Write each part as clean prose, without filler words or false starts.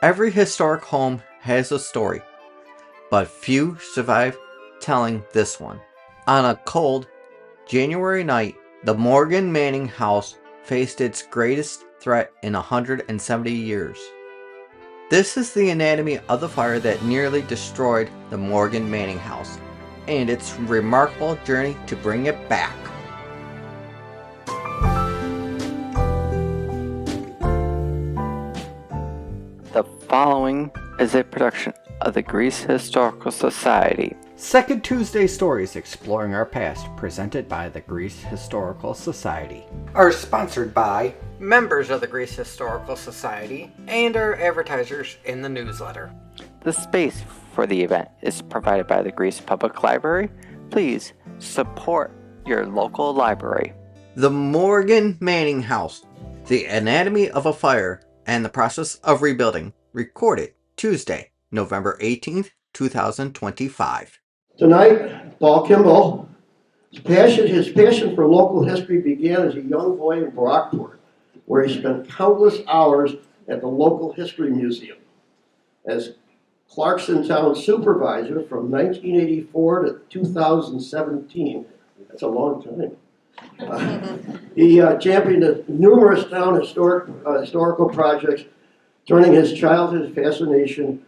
Every historic home has a story, but few survive telling this one. On a cold January night, the Morgan Manning house faced its greatest threat in 170 years. This is the anatomy of the fire that nearly destroyed the Morgan Manning house, and its remarkable journey to bring it back. The following is a production of the Greece Historical Society. Second Tuesday Stories Exploring Our Past, presented by the Greece Historical Society. Are sponsored by members of the Greece Historical Society and our advertisers in the newsletter. The space for the event is provided by the Greece Public Library. Please support your local library. The Morgan Manning House, The Anatomy of a Fire and the Process of Rebuilding, recorded Tuesday, November 18th, 2025. Tonight, Paul Kimball, his passion for local history began as a young boy in Brockport, where he spent countless hours at the local history museum. As Clarkson Town supervisor from 1984 to 2017, that's a long time. He championed numerous town historical projects, turning his childhood fascination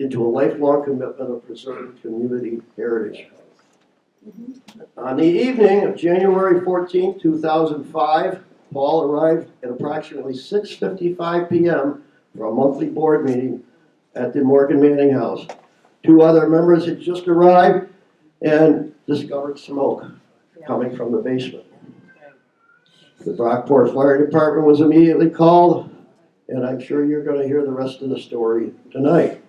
into a lifelong commitment of preserving community heritage. On the evening of January 14, 2005, Paul arrived at approximately 6:55 p.m. for a monthly board meeting at the Morgan Manning House. Two other members had just arrived and discovered smoke coming from the basement. The Brockport Fire Department was immediately called, and I'm sure you're going to hear the rest of the story tonight.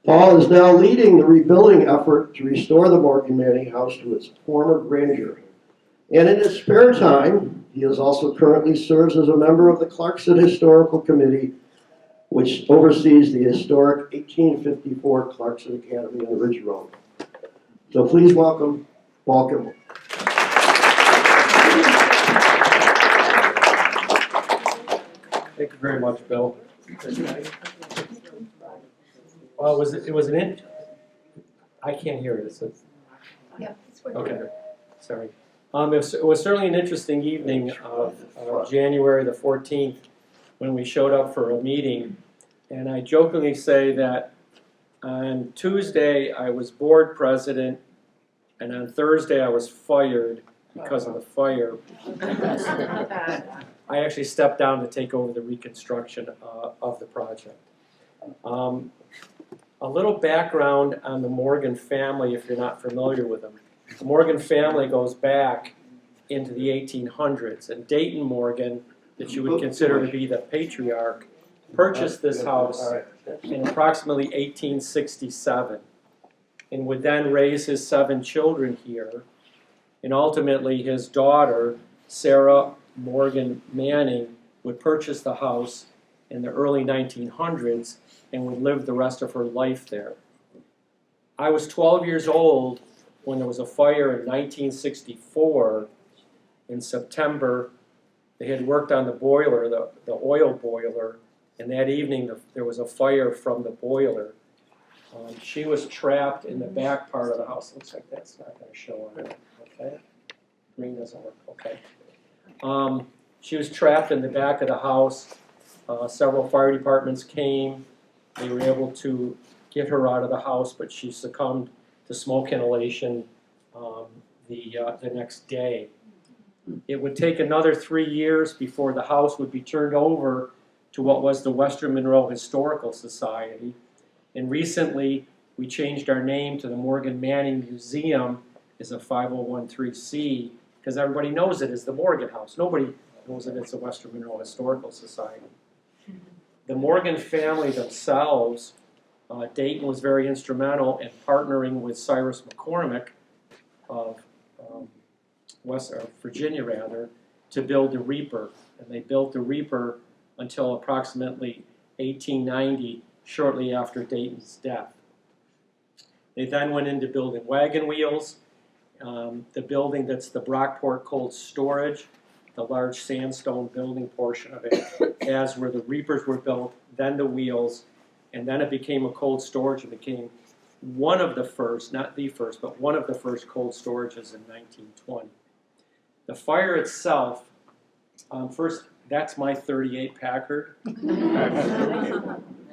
Paul is now leading the rebuilding effort to restore the Morgan Manning House to its former grandeur. And in his spare time, he is also currently serves as a member of the Clarkson Historical Committee, which oversees the historic 1854 Clarkson Academy on Ridge Road. So please welcome Paul Kimball. Thank you very much, Bill. I can't hear it. Yeah, it's working. Okay, sorry. It was certainly an interesting evening of January the 14th when we showed up for a meeting. And I jokingly say that on Tuesday I was board president, and on Thursday I was fired because of the fire. I actually stepped down to take over the reconstruction of the project. A little background on the Morgan family, if you're not familiar with them. The Morgan family goes back into the 1800s, and Dayton Morgan, that you would consider to be the patriarch, purchased this house in approximately 1867 and would then raise his 7 children here. And ultimately his daughter, Sarah Morgan Manning, would purchase the house in the early 1900s and would live the rest of her life there. I was 12 years old when there was a fire in 1964 in September. They had worked on the boiler, the oil boiler, and that evening there was a fire from the boiler. She was trapped in the back part of the house. Looks like that's not going to show on it. Okay, green doesn't work. Okay. She was trapped in the back of the house. Several fire departments came. They were able to get her out of the house, but she succumbed to smoke inhalation the next day. It would take another 3 years before the house would be turned over to what was the Western Monroe Historical Society. And recently, we changed our name to the Morgan Manning Museum as a 501(c) because everybody knows it as the Morgan House. Nobody knows it as the Western Monroe Historical Society. The Morgan family themselves, Dayton was very instrumental in partnering with Cyrus McCormick of Virginia, to build the Reaper. And they built the Reaper until approximately 1890, shortly after Dayton's death. They then went into building wagon wheels. The building that's the Brockport Cold Storage the large sandstone building portion of it, as where the reapers were built, then the wheels, and then it became a cold storage and became one of the first, not the first, but one of the first cold storages in 1920. The fire itself, first, that's my 38 Packard.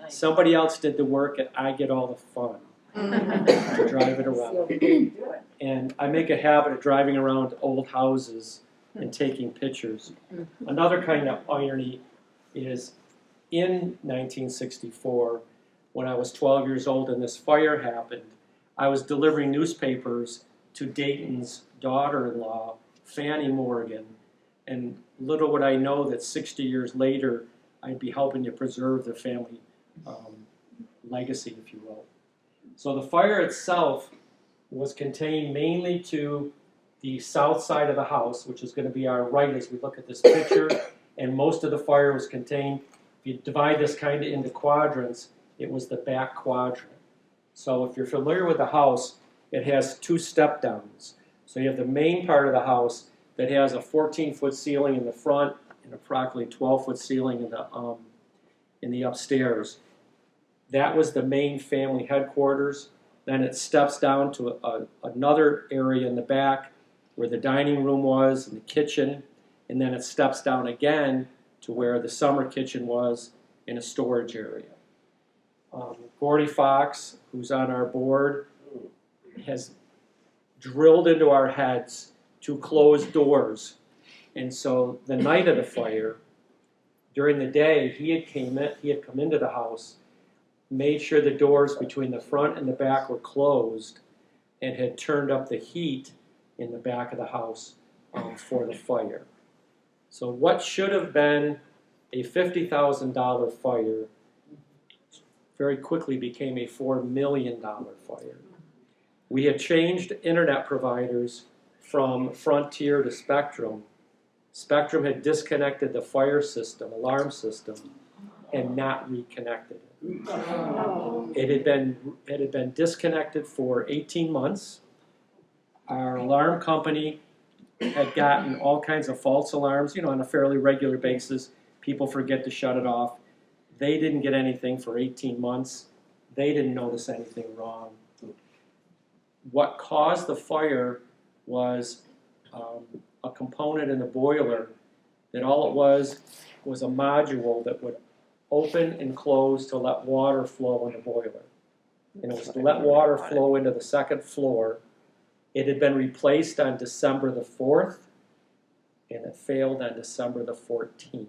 Somebody else did the work and I get all the fun to drive it around. And I make a habit of driving around old houses and taking pictures. Another kind of irony is in 1964, when I was 12 years old and this fire happened, I was delivering newspapers to Dayton's daughter-in-law, Fannie Morgan, and little would I know that 60 years later, I'd be helping to preserve the family legacy, if you will. So the fire itself was contained mainly to the south side of the house, which is going to be our right as we look at this picture, and most of the fire was contained, if you divide this kind of into quadrants, it was the back quadrant. So if you're familiar with the house, it has two step downs. So you have the main part of the house that has a 14-foot ceiling in the front and approximately 12-foot ceiling in the upstairs. That was the main family headquarters. Then it steps down to another area in the back where the dining room was and the kitchen, and then it steps down again to where the summer kitchen was in a storage area. Gordy Fox, who's on our board, has drilled into our heads to close doors. And so the night of the fire, during the day, he had come into the house, made sure the doors between the front and the back were closed, and had turned up the heat in the back of the house for the fire. So what should have been a $50,000 fire very quickly became a $4 million fire. We had changed internet providers from Frontier to Spectrum. Spectrum had disconnected the fire system, alarm system, and not reconnected it. It had been disconnected for 18 months. Our alarm company had gotten all kinds of false alarms, on a fairly regular basis. People forget to shut it off. They didn't get anything for 18 months. They didn't notice anything wrong. What caused the fire was a component in the boiler that all it was a module that would open and close to let water flow in the boiler. And it was to let water flow into the second floor. It had been replaced on December the 4th, and it failed on December the 14th.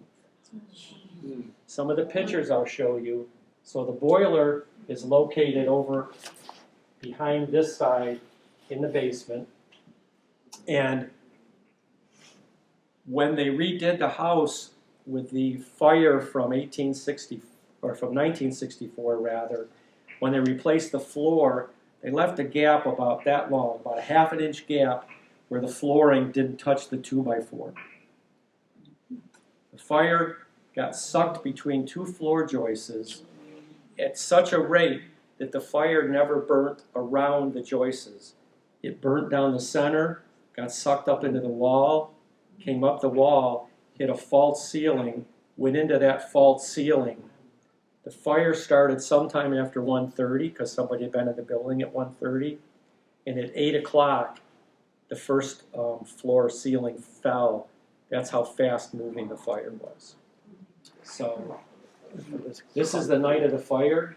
Some of the pictures I'll show you. So the boiler is located over behind this side in the basement. And when they redid the house with the fire from 1964 rather, when they replaced the floor, they left a gap about that long, about a ½ an inch gap where the flooring didn't touch the 2x4. The fire got sucked between two floor joists at such a rate that the fire never burnt around the joists. It burnt down the center, got sucked up into the wall, came up the wall, hit a false ceiling, went into that false ceiling. The fire started sometime after 1:30 because somebody had been in the building at 1:30, and at 8 o'clock, the first floor ceiling fell. That's how fast moving the fire was. So this is the night of the fire.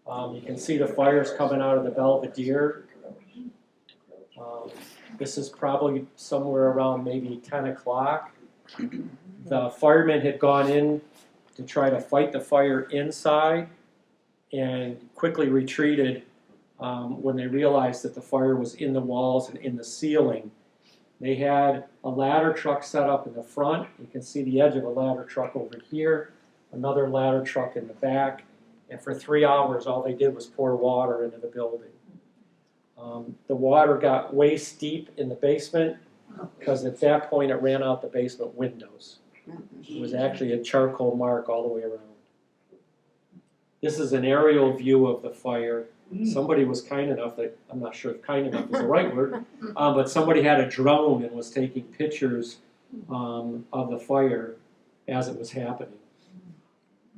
You can see the fires coming out of the Belvedere. This is probably somewhere around maybe 10 o'clock. The firemen had gone in to try to fight the fire inside and quickly retreated when they realized that the fire was in the walls and in the ceiling. They had a ladder truck set up in the front. You can see the edge of a ladder truck over here, another ladder truck in the back, and for 3 hours all they did was pour water into the building. The water got waist deep in the basement because at that point it ran out the basement windows. It was actually a charcoal mark all the way around. This is an aerial view of the fire. Somebody was kind enough, I'm not sure if kind enough is the right word, but somebody had a drone and was taking pictures of the fire as it was happening.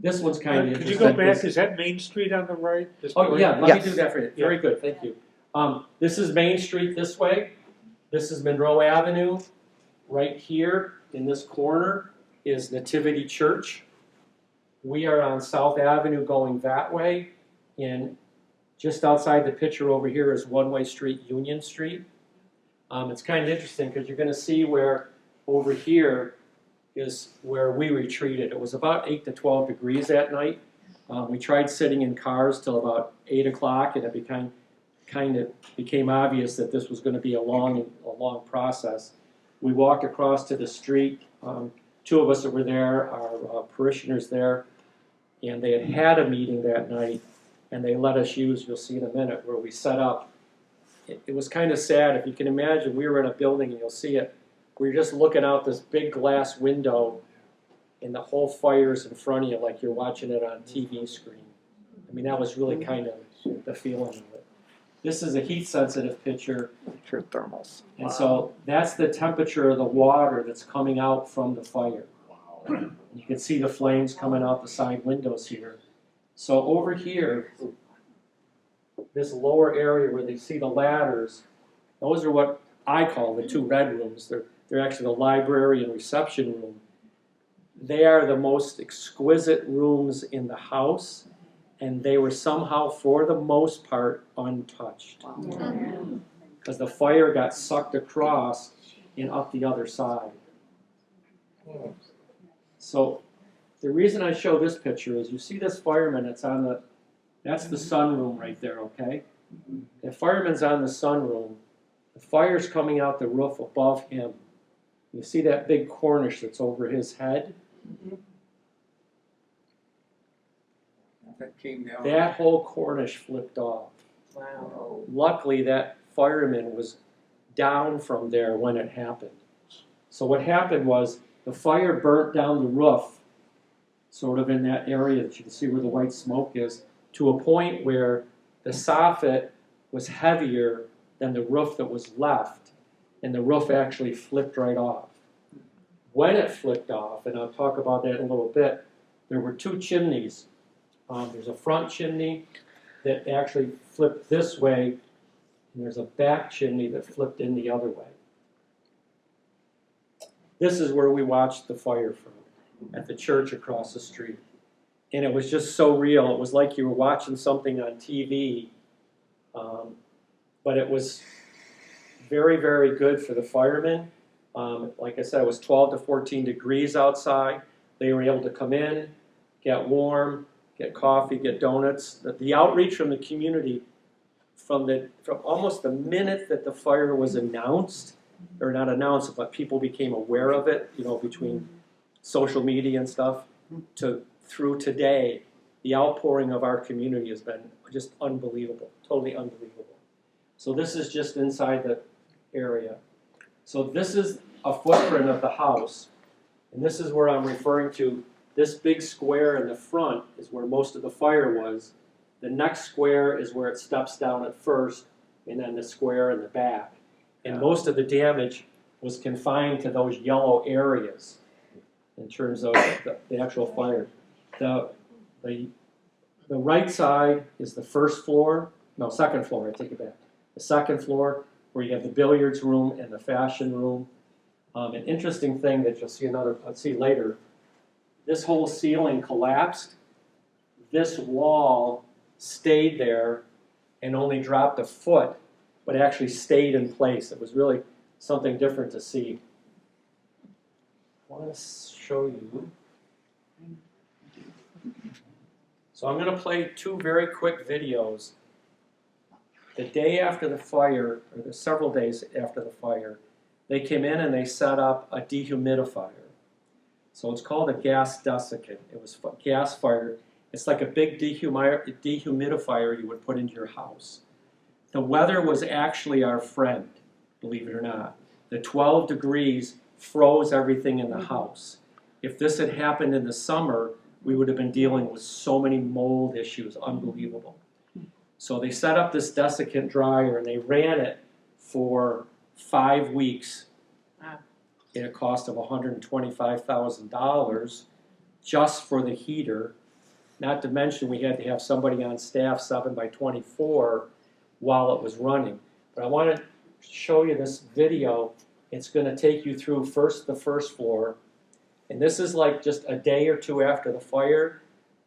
This one's kind of Could interesting. you go back? Is that Main Street on the right? This Oh, building? yeah, let Yes. me do that for you. Very good, thank you. This is Main Street this way. This is Monroe Avenue. Right here in this corner is Nativity Church. We are on South Avenue going that way. And just outside the picture over here is One-Way Street, Union Street. It's kind of interesting because you're going to see where over here is where we retreated. It was about 8 to 12 degrees that night. We tried sitting in cars till about 8 o'clock, and it became obvious that this was going to be a long process. We walked across to the street. Two of us that were there are parishioners there, and they had a meeting that night, and they let us use, you'll see in a minute, where we set up. It was kind of sad. If you can imagine, we were in a building, and you'll see it. We're just looking out this big glass window, and the whole fire's in front of you like you're watching it on TV screen. I mean, that was really kind of the feeling of it. This is a heat-sensitive picture. For thermals. And so that's the temperature of the water that's coming out from the fire. You can see the flames coming out the side windows here. So over here, this lower area where they see the ladders, those are what I call the two red rooms. They're actually the library and reception room. They are the most exquisite rooms in the house, and they were somehow, for the most part, untouched. Because the fire got sucked across and up the other side. So the reason I show this picture is you see this fireman that's that's the sunroom right there, okay? The fireman's on the sunroom. The fire's coming out the roof above him. You see that big cornice that's over his head? That came down. That whole cornice flipped off. Wow. Luckily, that fireman was down from there when it happened. So what happened was the fire burnt down the roof, sort of in that area that you can see where the white smoke is, to a point where the soffit was heavier than the roof that was left, and the roof actually flipped right off. When it flipped off, and I'll talk about that in a little bit, there were two chimneys. There's a front chimney that actually flipped this way, and there's a back chimney that flipped in the other way. This is where we watched the fire from, at the church across the street. And it was just so real. It was like you were watching something on TV, but it was very, very good for the firemen. Like I said, it was 12 to 14 degrees outside. They were able to come in, get warm, get coffee, get donuts. The outreach from the community, from almost the minute that the fire was announced, or not announced, but people became aware of it, between social media and stuff, through today, the outpouring of our community has been just unbelievable, totally unbelievable. So this is just inside the area. So this is a footprint of the house, and this is where I'm referring to. This big square in the front is where most of the fire was. The next square is where it steps down at first, and then the square in the back. And most of the damage was confined to those yellow areas in terms of the actual fire. The right side is the second floor, I take it back. The second floor, where you have the billiards room and the fashion room. An interesting thing that you'll see later, this whole ceiling collapsed. This wall stayed there and only dropped a foot, but actually stayed in place. It was really something different to see. I want to show you. So I'm going to play two very quick videos. The day after the fire, or the several days after the fire, they came in and they set up a dehumidifier. So it's called a gas desiccant. It was gas fired. It's like a big dehumidifier you would put into your house. The weather was actually our friend, believe it or not. The 12 degrees froze everything in the house. If this had happened in the summer, we would have been dealing with so many mold issues, unbelievable. So they set up this desiccant dryer and they ran it for 5 weeks. at a cost of $125,000 just for the heater. Not to mention we had to have somebody on staff 7 by 24 while it was running. But I want to show you this video. It's going to take you through the first floor. And this is like just a day or two after the fire.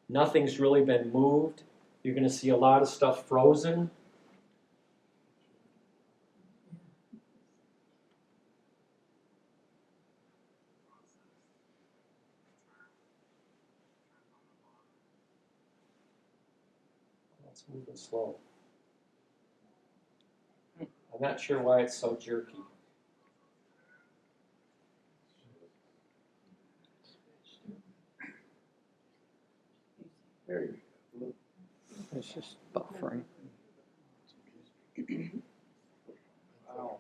Nothing's really been moved. You're going to see a lot of stuff frozen. It's moving slow. I'm not sure why it's so jerky. There you go. It's just buffering. Wow.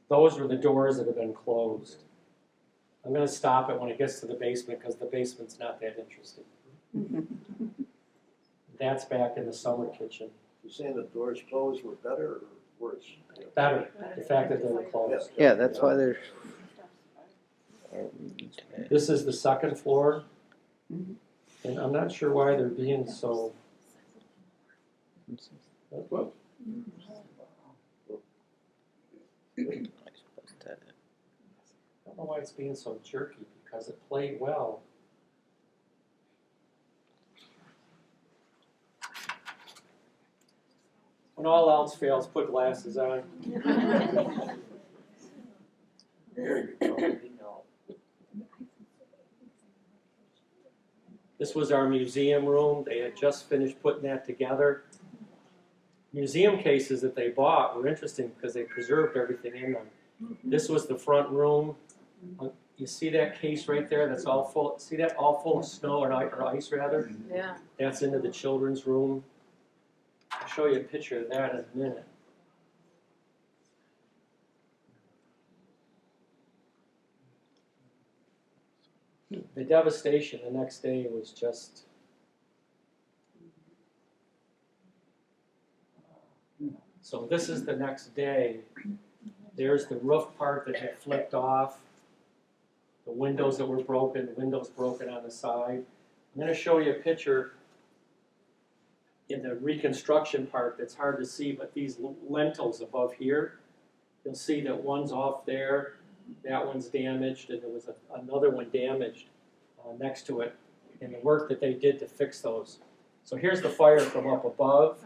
Those were the doors that have been closed. I'm going to stop it when it gets to the basement because the basement's not that interesting. That's back in the summer kitchen. You're saying the doors closed were better or worse? Better, the fact that they were closed. Yeah, that's why there's. This is the second floor. And I'm not sure why they're being so... Whoop. I don't know why it's being so jerky, because it played well. When all else fails, put glasses on. There you go. This was our museum room. They had just finished putting that together. Museum cases that they bought were interesting because they preserved everything in them. This was the front room. You see that case right there? That's all full. See that all full of snow or ice rather? Yeah. That's into the children's room. I'll show you a picture of that in a minute. The devastation the next day was just... So this is the next day. There's the roof part that had flipped off. The windows that were broken, the windows broken on the side. I'm going to show you a picture in the reconstruction part that's hard to see, but these lentils above here, you'll see that one's off there, that one's damaged, and there was another one damaged next to it, and the work that they did to fix those. So here's the fire from up above.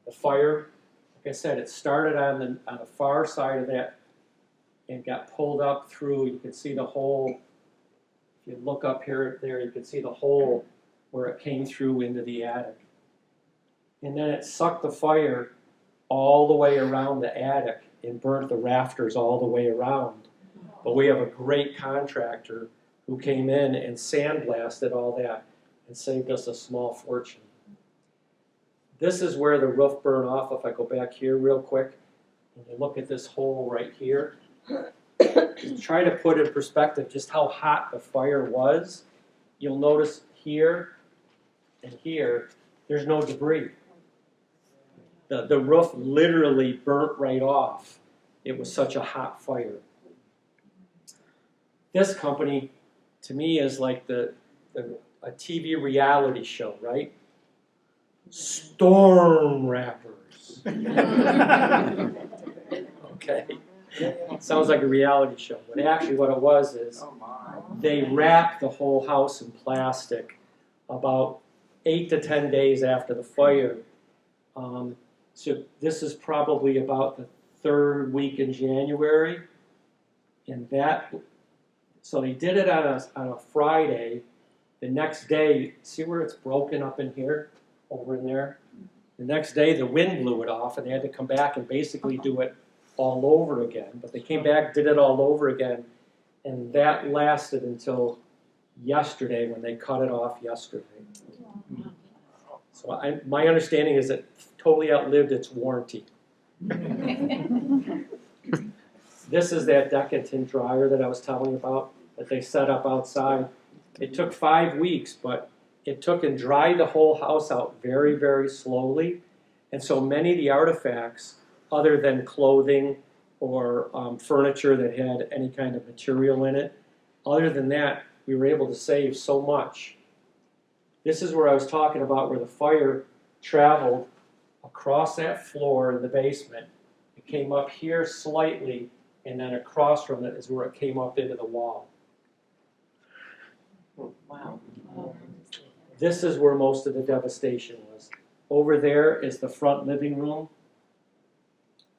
The fire, like I said, it started on the far side of that and got pulled up through. You can see the hole. If you look up here, there, you can see the hole where it came through into the attic. And then it sucked the fire all the way around the attic and burnt the rafters all the way around. But we have a great contractor who came in and sandblasted all that and saved us a small fortune. This is where the roof burned off. If I go back here real quick, and you look at this hole right here, to try to put in perspective just how hot the fire was, you'll notice here and here, there's no debris. The roof literally burnt right off. It was such a hot fire. This company, to me, is like a TV reality show, right? Storm Wrappers. Okay. Sounds like a reality show. But actually what it was is they wrapped the whole house in plastic about 8 to 10 days after the fire. So this is probably about the third week in January. And so they did it on a Friday. The next day, see where it's broken up in here, over in there? The next day the wind blew it off and they had to come back and basically do it all over again. But they came back, did it all over again, and that lasted until yesterday when they cut it off yesterday. So my understanding is it totally outlived its warranty. This is that decantint dryer that I was telling you about that they set up outside. It took 5 weeks, but it took and dried the whole house out very, very slowly. And so many of the artifacts, other than clothing or furniture that had any kind of material in it, other than that, we were able to save so much. This is where I was talking about where the fire traveled across that floor in the basement. It came up here slightly, and then across from it is where it came up into the wall. Wow. This is where most of the devastation was. Over there is the front living room.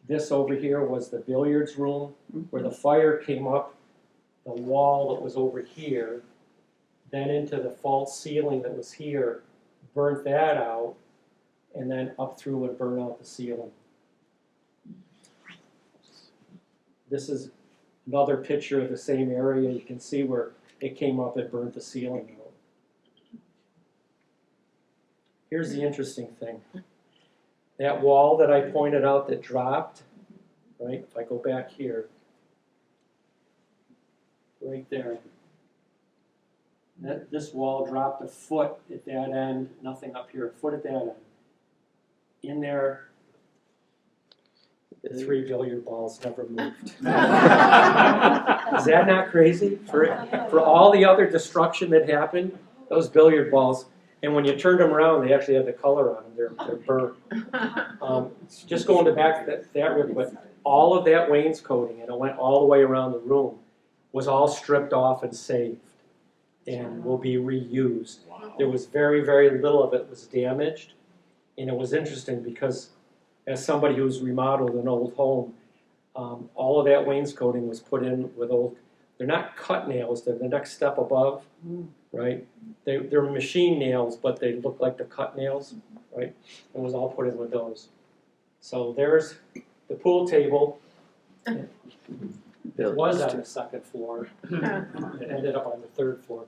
This over here was the billiards room, where the fire came up the wall that was over here, then into the false ceiling that was here, burnt that out, and then up through and burned out the ceiling. This is another picture of the same area. You can see where it came up and burnt the ceiling out. Here's the interesting thing. That wall that I pointed out that dropped, right? If I go back here, right there. This wall dropped a foot at that end, nothing up here, a foot at that end. In there, the 3 billiard balls never moved. Is that not crazy? For all the other destruction that happened, those billiard balls, and when you turned them around, they actually had the color on them. They're burnt. Just going back to that real quick, all of that wainscoting, and it went all the way around the room, was all stripped off and saved and will be reused. There was very, very little of it was damaged. And it was interesting because as somebody who's remodeled an old home, all of that wainscoting was put in with old, they're not cut nails, they're the next step above, right? They're machine nails, but they look like the cut nails, right? It was all put in with those. So there's the pool table. It was on the second floor. It ended up on the third floor.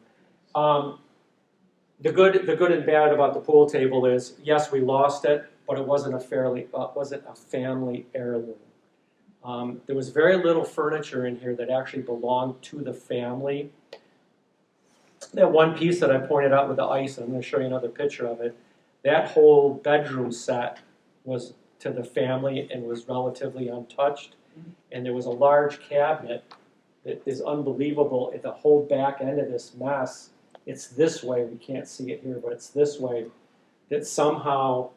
The good and bad about the pool table is, yes, we lost it, but it wasn't a family heirloom. There was very little furniture in here that actually belonged to the family. That one piece that I pointed out with the ice, and I'm going to show you another picture of it, that whole bedroom set was to the family and was relatively untouched. And there was a large cabinet that is unbelievable at the whole back end of this mess. It's this way, we can't see it here, but it's this way, that somehow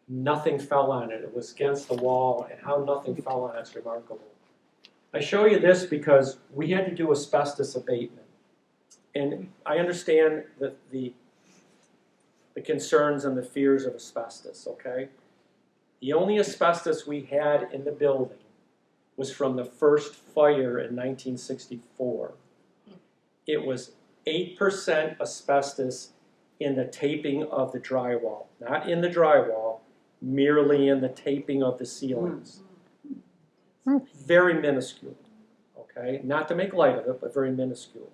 nothing fell on it. It was against the wall, and how nothing fell on it's remarkable. I show you this because we had to do asbestos abatement. And I understand the concerns and the fears of asbestos, okay? The only asbestos we had in the building was from the first fire in 1964. It was 8% asbestos in the taping of the drywall. Not in the drywall, merely in the taping of the ceilings. Very minuscule, okay? Not to make light of it, but very minuscule.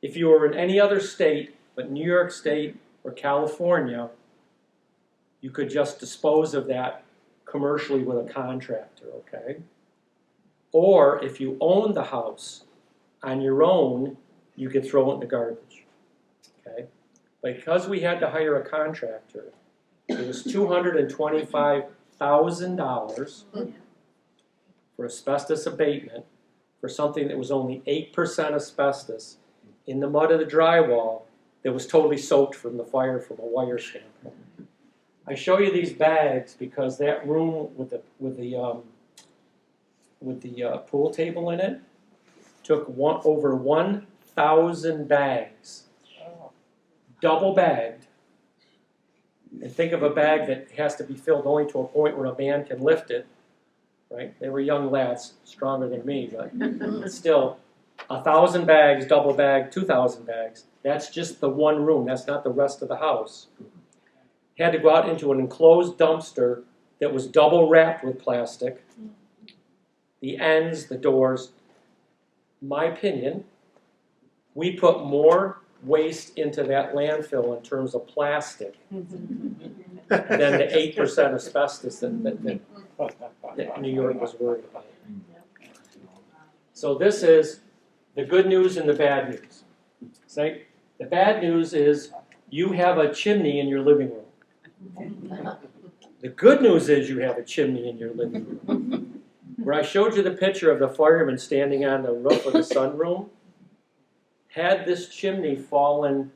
If you were in any other state, but New York State or California, you could just dispose of that commercially with a contractor, okay? Or if you owned the house on your own, you could throw it in the garbage, okay? But because we had to hire a contractor, it was $225,000 for asbestos abatement for something that was only 8% asbestos in the mud of the drywall that was totally soaked from the fire from a wire standpoint. I show you these bags because that room with the pool table in it took over 1,000 bags, double bagged. And think of a bag that has to be filled only to a point where a man can lift it, right? They were young lads, stronger than me, but still, 1,000 bags, double bagged, 2,000 bags. That's just the one room. That's not the rest of the house. Had to go out into an enclosed dumpster that was double wrapped with plastic. The ends, the doors. My opinion, we put more waste into that landfill in terms of plastic than the 8% asbestos that New York was worried about. So this is the good news and the bad news. So the bad news is you have a chimney in your living room. The good news is you have a chimney in your living room. Where I showed you the picture of the fireman standing on the roof of the sunroom, had this chimney fallen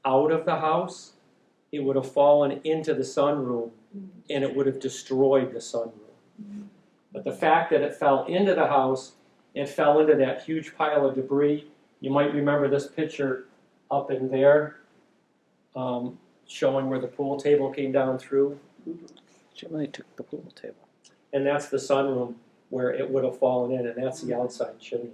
out of the house, it would have fallen into the sunroom and it would have destroyed the sunroom. But the fact that it fell into the house, it fell into that huge pile of debris. You might remember this picture up in there, showing where the pool table came down through. Chimney took the pool table. And that's the sunroom where it would have fallen in, and that's the outside chimney.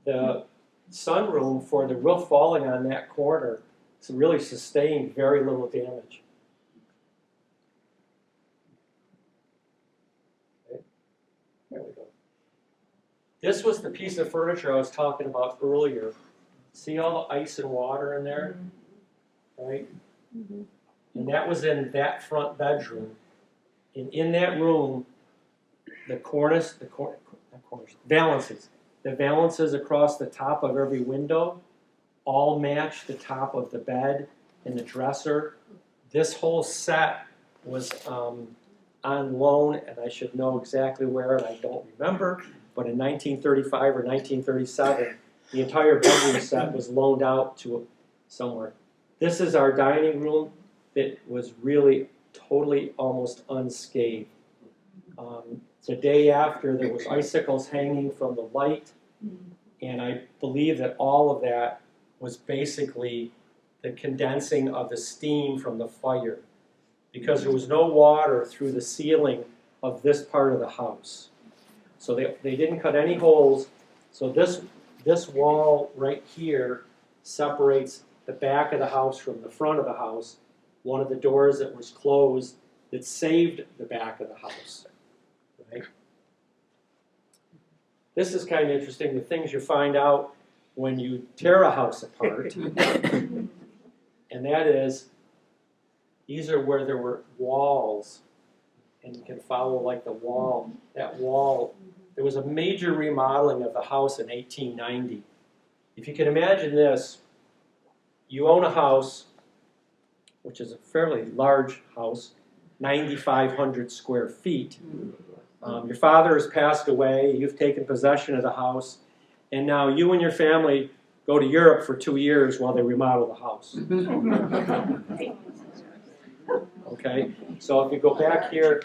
The sunroom, for the roof falling on that corner, it's really sustained very little damage. Okay. There we go. This was the piece of furniture I was talking about earlier. See all the ice and water in there? Right? And that was in that front bedroom. And in that room, the valances across the top of every window all match the top of the bed and the dresser. This whole set was on loan, and I should know exactly where, and I don't remember, but in 1935 or 1937, the entire bedroom set was loaned out to somewhere. This is our dining room that was really totally almost unscathed. The day after, there was icicles hanging from the light, and I believe that all of that was basically the condensing of the steam from the fire, because there was no water through the ceiling of this part of the house. So they didn't cut any holes. So this wall right here separates the back of the house from the front of the house. One of the doors that was closed that saved the back of the house. Right? This is kind of interesting, the things you find out when you tear a house apart. And that is, these are where there were walls. And you can follow like the wall, that wall. There was a major remodeling of the house in 1890. If you can imagine this, you own a house, which is a fairly large house, 9,500 square feet. Your father has passed away, you've taken possession of the house, and now you and your family go to Europe for 2 years while they remodel the house. Okay, so if you go back here,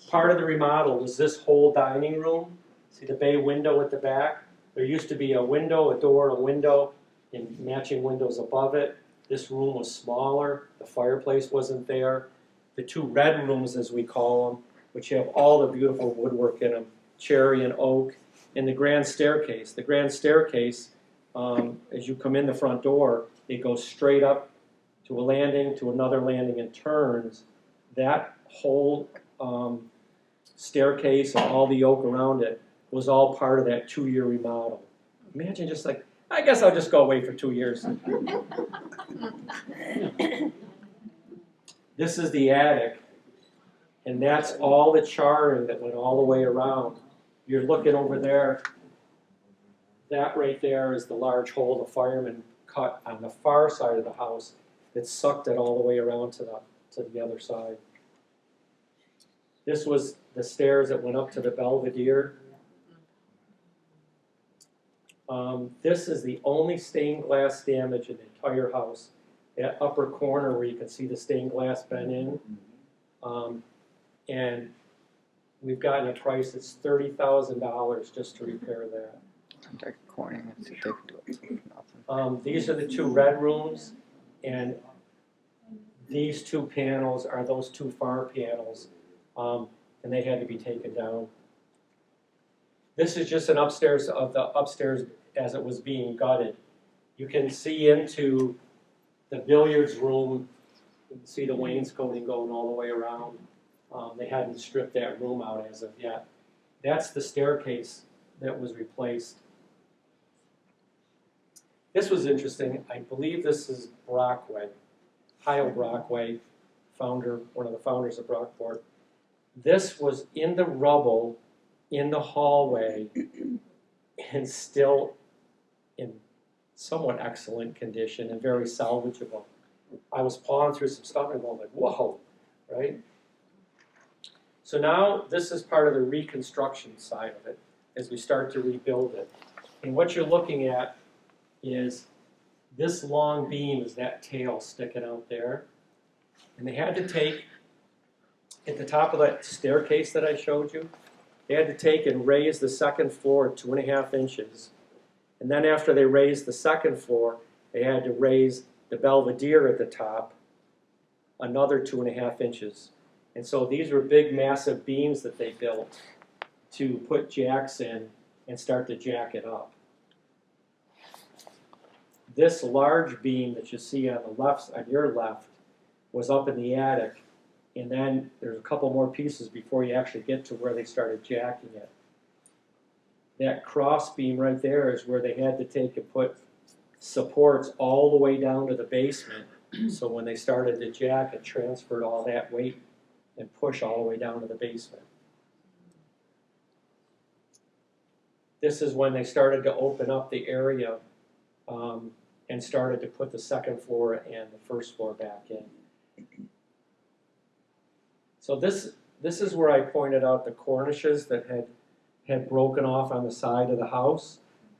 part of the remodel was this whole dining room. See the bay window at the back? There used to be a window, a door, a window, and matching windows above it. This room was smaller, the fireplace wasn't there. The two red rooms, as we call them, which have all the beautiful woodwork in them, cherry and oak, and the grand staircase. The grand staircase, as you come in the front door, it goes straight up to a landing, to another landing, and turns. That whole staircase and all the oak around it was all part of that 2-year remodel. Imagine just like, I guess I'll just go away for 2 years. This is the attic, and that's all the charring that went all the way around. You're looking over there. That right there is the large hole the fireman cut on the far side of the house that sucked it all the way around to the other side. This was the stairs that went up to the Belvedere. This is the only stained glass damage in the entire house. That upper corner where you can see the stained glass bent in. And we've gotten a price that's $30,000 just to repair that. They're corny. Let's see if they can do it for nothing. These are the two red rooms, and these two panels are those two far panels, and they had to be taken down. This is just an upstairs of the upstairs as it was being gutted. You can see into the billiards room. You can see the wainscoting going all the way around. They hadn't stripped that room out as of yet. That's the staircase that was replaced. This was interesting. I believe this is Brockway, Hyle Brockway, one of the founders of Brockport. This was in the rubble in the hallway and still in somewhat excellent condition and very salvageable. I was pawing through some stuff and going like, whoa, right? So now this is part of the reconstruction side of it as we start to rebuild it. And what you're looking at is this long beam is that tail sticking out there. And they had to take, at the top of that staircase that I showed you, they had to take and raise the second floor 2.5 inches. And then after they raised the second floor, they had to raise the belvedere at the top another 2.5 inches. And so these were big, massive beams that they built to put jacks in and start to jack it up. This large beam that you see on the left, on your left, was up in the attic, and then there's a couple more pieces before you actually get to where they started jacking it. That cross beam right there is where they had to take and put supports all the way down to the basement, so when they started to jack, it transferred all that weight and push all the way down to the basement. This is when they started to open up the area and started to put the second floor and the first floor back in. So this is where I pointed out the cornices that had broken off on the side of the house,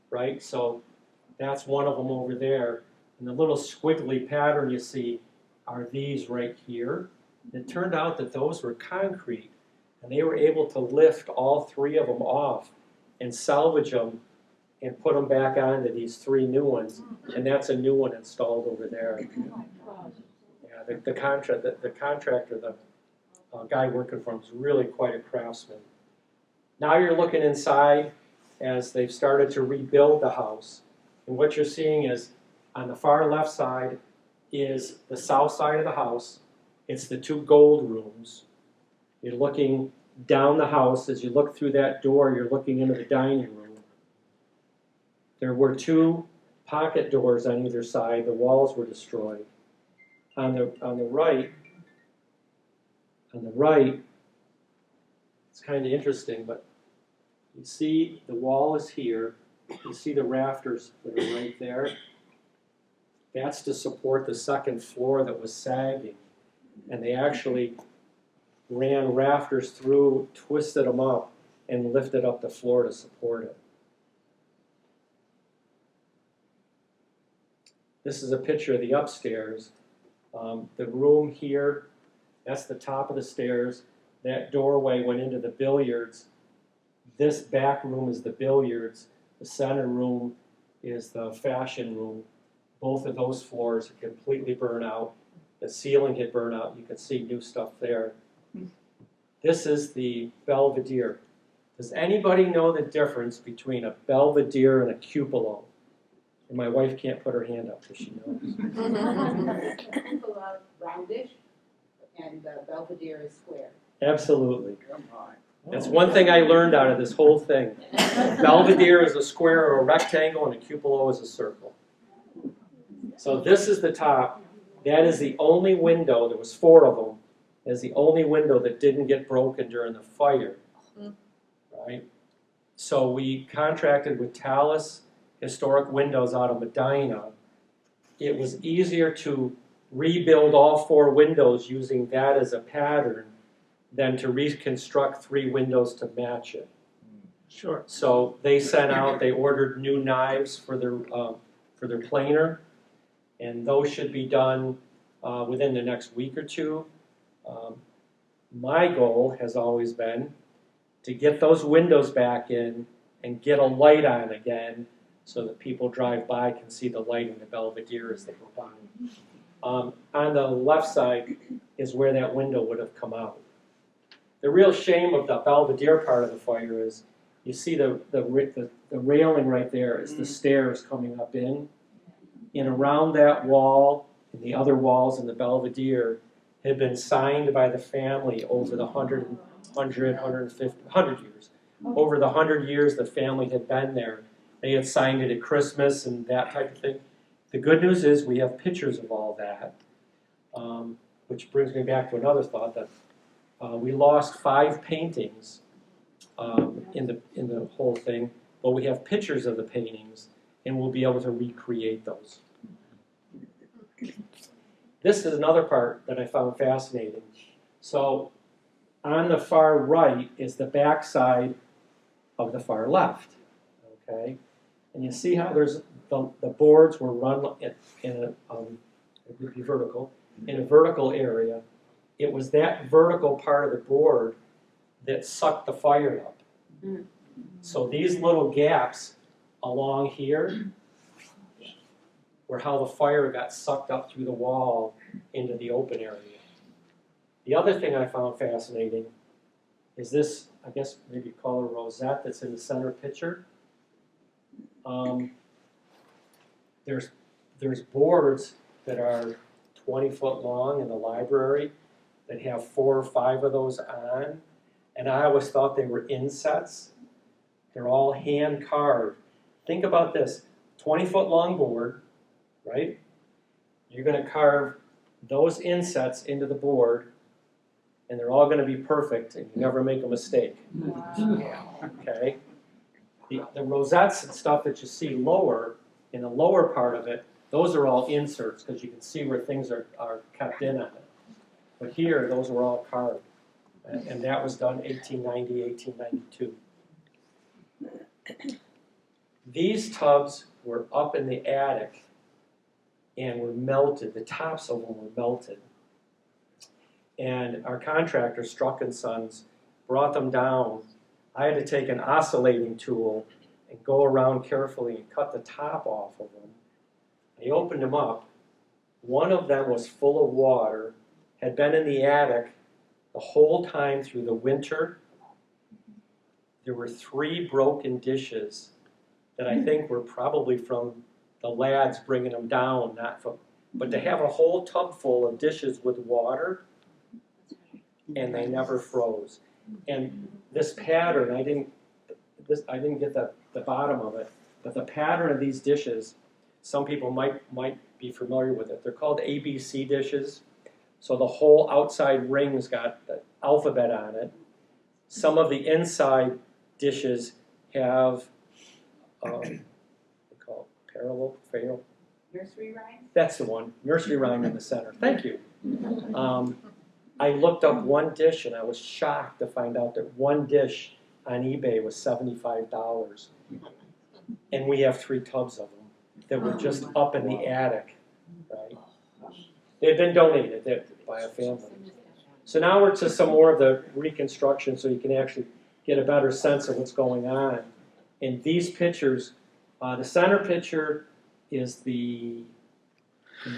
right? So that's one of them over there. And the little squiggly pattern you see are these right here. It turned out that those were concrete, and they were able to lift all 3 of them off and salvage them and put them back onto these 3 new ones, and that's a new one installed over there. Yeah, the contractor, the guy working for him is really quite a craftsman. Now you're looking inside as they've started to rebuild the house, and what you're seeing is on the far left side is the south side of the house. It's the 2 gold rooms. You're looking down the house. As you look through that door, you're looking into the dining room. There were 2 pocket doors on either side. The walls were destroyed. On the right, it's kind of interesting, but you see the wall is here. You see the rafters that are right there. That's to support the second floor that was sagging. And they actually ran rafters through, twisted them up, and lifted up the floor to support it. This is a picture of the upstairs. The room here, that's the top of the stairs. That doorway went into the billiards. This back room is the billiards. The center room is the fashion room. Both of those floors are completely burned out. The ceiling had burned out. You can see new stuff there. This is the belvedere. Does anybody know the difference between a belvedere and a cupola? And my wife can't put her hand up because she knows. Cupola roundish, and the belvedere is square. Absolutely. That's one thing I learned out of this whole thing. Belvedere is a square or a rectangle, and a cupola is a circle. So this is the top. That is the only window, there was 4 of them, that is the only window that didn't get broken during the fire. Right? So we contracted with Talus Historic Windows out of Medina. It was easier to rebuild all 4 windows using that as a pattern than to reconstruct 3 windows to match it. Sure. So they sent out, they ordered new knives for their planer, and those should be done within the next week or 2. My goal has always been to get those windows back in and get a light on again so that people drive by can see the light in the belvedere as they go by. On the left side is where that window would have come out. The real shame of the belvedere part of the fire is you see the railing right there is the stairs coming up in. And around that wall and the other walls in the belvedere had been signed by the family over the 100 years. Over the 100 years the family had been there. They had signed it at Christmas and that type of thing. The good news is we have pictures of all that, which brings me back to another thought that we lost 5 paintings in the whole thing, but we have pictures of the paintings, and we'll be able to recreate those. This is another part that I found fascinating. So on the far right is the backside of the far left, okay? And you see how there's the boards were run in it would be vertical, in a vertical area. It was that vertical part of the board that sucked the fire up. So these little gaps along here were how the fire got sucked up through the wall into the open area. The other thing I found fascinating is this, I guess maybe call it a rosette that's in the center picture. There's boards that are 20 foot long in the library that have 4 or 5 of those on, and I always thought they were insets. They're all hand carved. Think about this, 20 foot long board, right? You're going to carve those insets into the board, and they're all going to be perfect, and you never make a mistake. Okay? The rosettes and stuff that you see lower, in the lower part of it, those are all inserts, because you can see where things are kept in on it. But here, those were all carved. And that was done 1890, 1892. These tubs were up in the attic and were melted. The tops of them were melted. And our contractor, Struck & Sons, brought them down. I had to take an oscillating tool and go around carefully and cut the top off of them. I opened them up. One of them was full of water, had been in the attic the whole time through the winter. There were 3 broken dishes that I think were probably from the lads bringing them down, not from, but to have a whole tub full of dishes with water, and they never froze. And this pattern, I didn't get the bottom of it, but the pattern of these dishes, some people might be familiar with it. They're called ABC dishes. So the whole outside ring's got the alphabet on it. Some of the inside dishes have, they call it parallel. Nursery rhyme? That's the one, nursery rhyme in the center. Thank you. I looked up one dish and I was shocked to find out that one dish on eBay was $75. And we have 3 tubs of them that were just up in the attic, right? They've been donated by a family. So now we're to some more of the reconstruction so you can actually get a better sense of what's going on. In these pictures, the center picture is the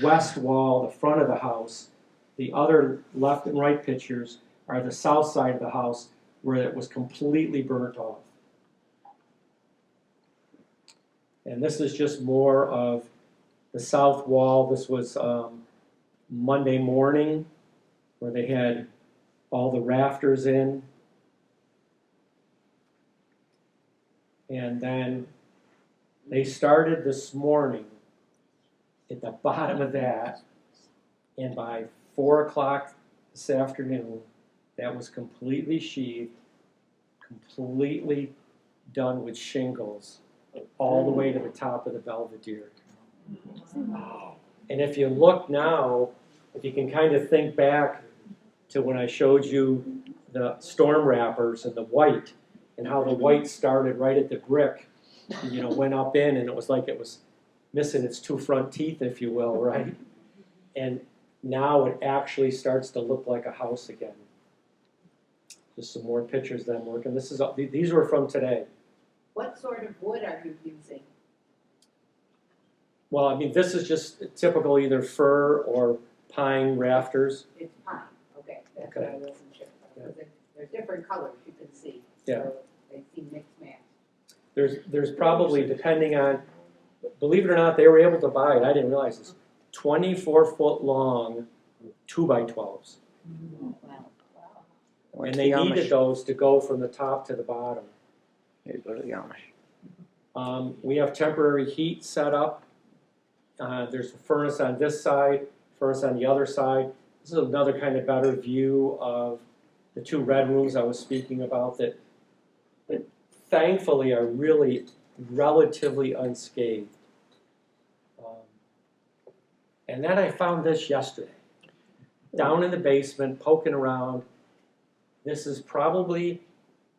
west wall, the front of the house. The other left and right pictures are the south side of the house where it was completely burnt off. And this is just more of the south wall. This was Monday morning where they had all the rafters in. And then they started this morning at the bottom of that, and by 4 o'clock this afternoon, that was completely sheathed, completely done with shingles, all the way to the top of the Belvedere. And if you look now, if you can kind of think back to when I showed you the storm wrappers and the white, and how the white started right at the brick, you know, went up in, and it was like it was missing its 2 front teeth, if you will, right? And now it actually starts to look like a house again. Just some more pictures that I'm working. These were from today. What sort of wood are you using? Well, I mean, this is just typical either fir or pine rafters. It's pine, okay, that's what I wasn't sure. Because there's different colors you can see. Yeah. So they seem mixed match. There's probably, depending on, believe it or not, they were able to buy it, I didn't realize this, 24-foot long 2x12s. Went And to they the needed Amish. those to go from the top to the bottom. Here you go to the Amish. We have temporary heat set up. There's a furnace on this side, furnace on the other side. This is another kind of better view of the 2 red rooms I was speaking about that thankfully are really relatively unscathed. And then I found this yesterday, down in the basement, poking around. This is probably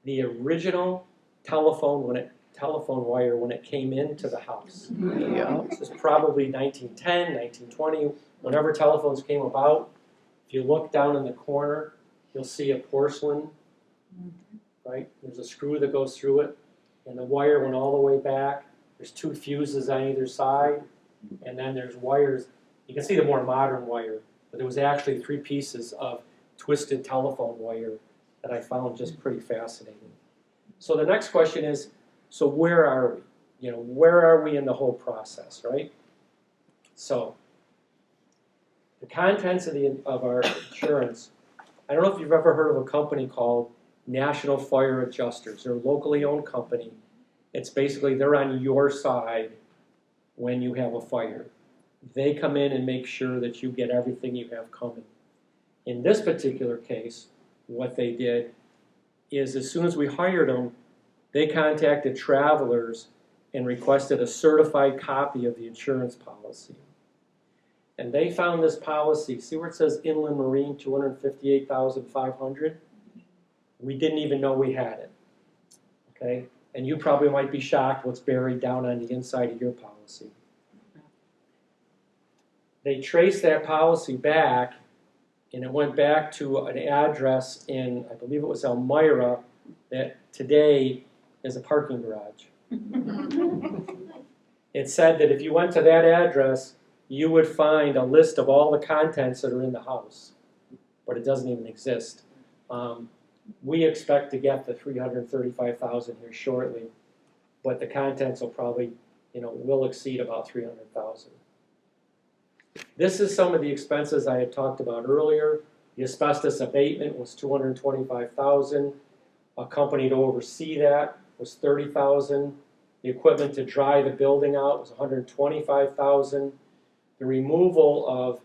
the original telephone wire when it came into the house. Yeah. This is probably 1910, 1920, whenever telephones came about. If you look down in the corner, you'll see a porcelain, right? There's a screw that goes through it, and the wire went all the way back. There's 2 fuses on either side, and then there's wires. You can see the more modern wire, but there was actually 3 pieces of twisted telephone wire that I found just pretty fascinating. So the next question is, so where are we? You know, where are we in the whole process, right? So the contents of our insurance, I don't know if you've ever heard of a company called National Fire Adjusters. They're a locally owned company. It's basically they're on your side when you have a fire. They come in and make sure that you get everything you have coming. In this particular case, what they did is as soon as we hired them, they contacted Travelers and requested a certified copy of the insurance policy. And they found this policy. See where it says Inland Marine, $258,500? We didn't even know we had it. Okay? And you probably might be shocked what's buried down on the inside of your policy. They traced that policy back, and it went back to an address in, I believe it was Elmira, that today is a parking garage. It said that if you went to that address, you would find a list of all the contents that are in the house, but it doesn't even exist. We expect to get the $335,000 here shortly, but the contents will probably, will exceed about $300,000. This is some of the expenses I had talked about earlier. The asbestos abatement was $225,000. A company to oversee that was $30,000. The equipment to dry the building out was $125,000. The removal of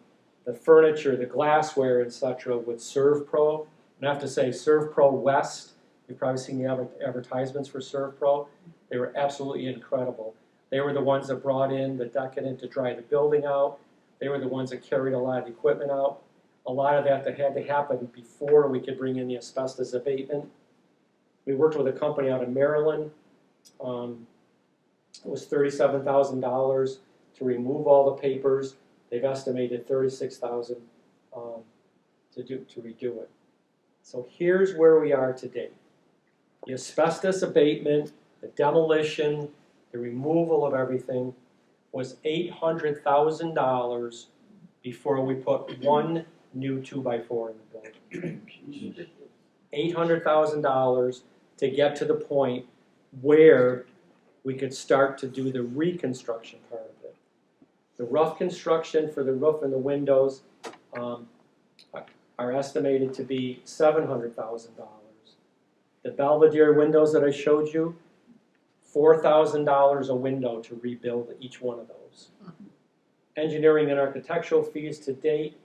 the furniture, the glassware, etc. with ServPro. And I have to say, ServPro West, you've probably seen the advertisements for ServPro. They were absolutely incredible. They were the ones that brought in the decadent to dry the building out. They were the ones that carried a lot of the equipment out. A lot of that had to happen before we could bring in the asbestos abatement. We worked with a company out in Maryland. It was $37,000 to remove all the papers. They've estimated $36,000 to redo it. So here's where we are today. The asbestos abatement, the demolition, the removal of everything was $800,000 before we put one new 2x4 in the building. $800,000 to get to the point where we could start to do the reconstruction part of it. The rough construction for the roof and the windows are estimated to be $700,000. The Belvedere windows that I showed you, $4,000 a window to rebuild each one of those. Engineering and architectural fees to date,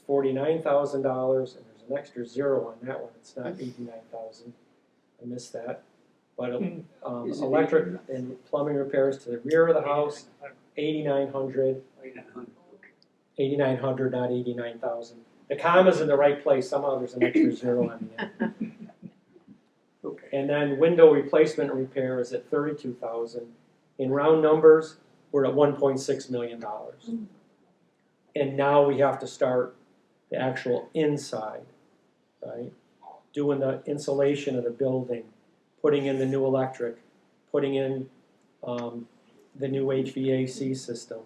$49,000, and there's an extra zero on that one. It's not $89,000. I missed that. But electric and plumbing repairs to the rear of the house, $8,900. $8,900, not $89,000. The comma's in the right place. Somehow there's an extra zero on the end. And then window replacement and repair is at $32,000. In round numbers, we're at $1.6 million. And now we have to start the actual inside, right? Doing the insulation of the building, putting in the new electric, putting in the new HVAC system.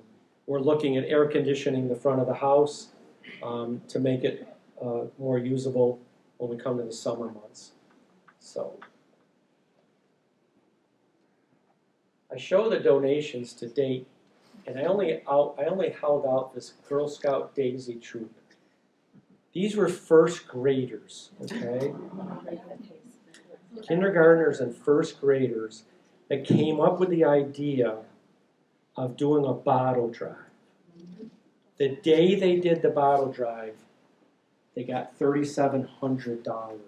We're looking at air conditioning the front of the house to make it more usable when we come to the summer months. So I show the donations to date, and I only held out this Girl Scout Daisy troop. These were first graders, okay? Kindergartners and first graders that came up with the idea of doing a bottle drive. The day they did the bottle drive, they got $3,700.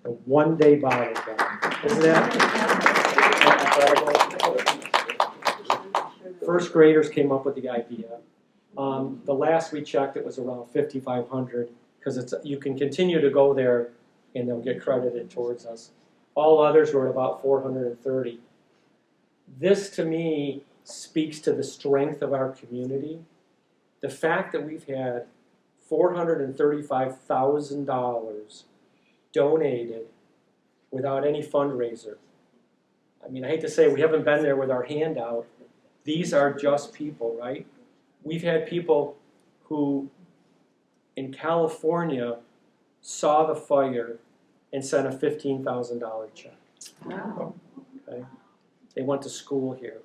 A one-day bottle drive. Isn't that incredible? First graders came up with the idea. The last we checked, it was around 5,500 because you can continue to go there and they'll get credited towards us. All others were at about 430. This to me speaks to the strength of our community. The fact that we've had $435,000 donated without any fundraiser. I mean, I hate to say we haven't been there with our hand out. These are just people, right? We've had people who in California saw the fire and sent a $15,000 check. Wow. Okay? They went to school here.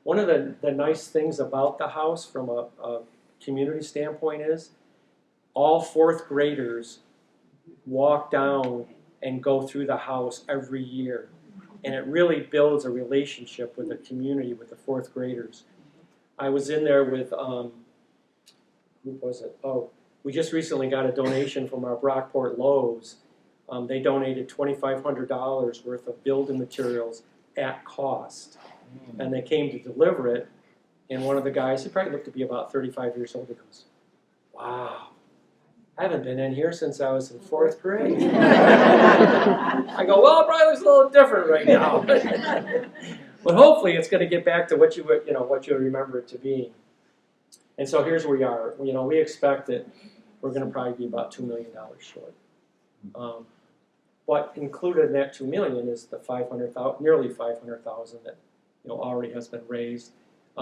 One of the nice things about the house from a community standpoint is all fourth graders walk down and go through the house every year. And it really builds a relationship with the community, with the fourth graders. I was in there with, who was it? Oh, we just recently got a donation from our Brockport Lowe's. They donated $2,500 worth of building materials at cost. And they came to deliver it. And one of the guys, he probably looked to be about 35 years old, he goes, wow, I haven't been in here since I was in fourth grade. I go, well, it probably looks a little different right now. But hopefully it's going to get back to what you remember it to be. And so here's where we are. We expect that we're going to probably be about $2 million short. But included in that $2 million is the nearly $500,000 that already has been raised.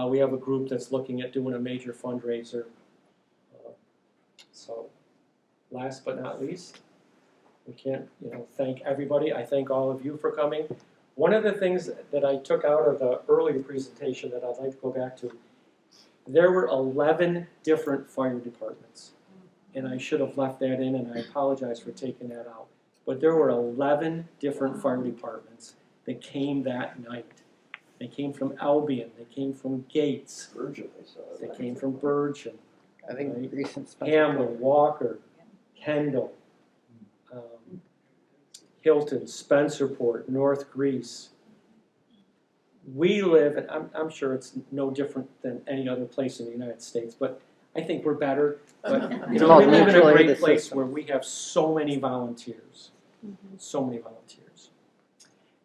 We have a group that's looking at doing a major fundraiser. So last but not least, we can't thank everybody. I thank all of you for coming. One of the things that I took out of the earlier presentation that I'd like to go back to, there were 11 different fire departments. And I should have left that in, and I apologize for taking that out. But there were 11 different fire departments that came that night. They came from Albion, they came from Gates, they came from Bergen, I think right? recent Hamlin, Walker, Kendall, Hilton, Spencerport, North Greece. We live, and I'm sure it's no different than any other place in the United States, but I think we're better. But we live in a great place where we have so many volunteers, so many volunteers.